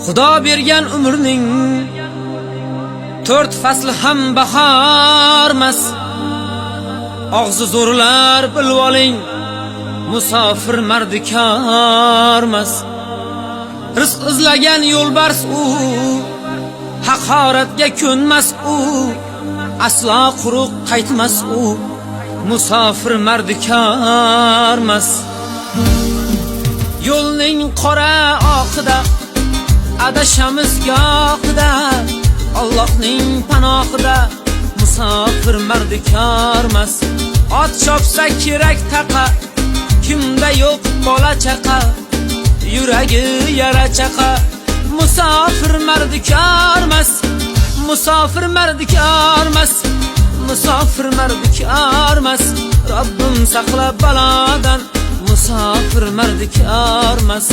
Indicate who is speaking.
Speaker 1: Xudo bergan umrning 4 fasli ham bahormas. Og'zi zo'rlar bilib oling, musofir mardikormas. Rizq izlagan yo'lbars u, haqoratga ko'nmas u, aslo quruq qaytmas u, musofir mardikormas. Yo'lning qora oqida adashamiz gohida, Allohning panohida musofir mardikormas. Ot chopsa kerak taqa, kimda yo'q bola chaqa, yuragi yara chaqa, musofir mardikormas. Musofir mardikormas, musofir mardikormas. Robbim saqla balodan, musofir mardikormas.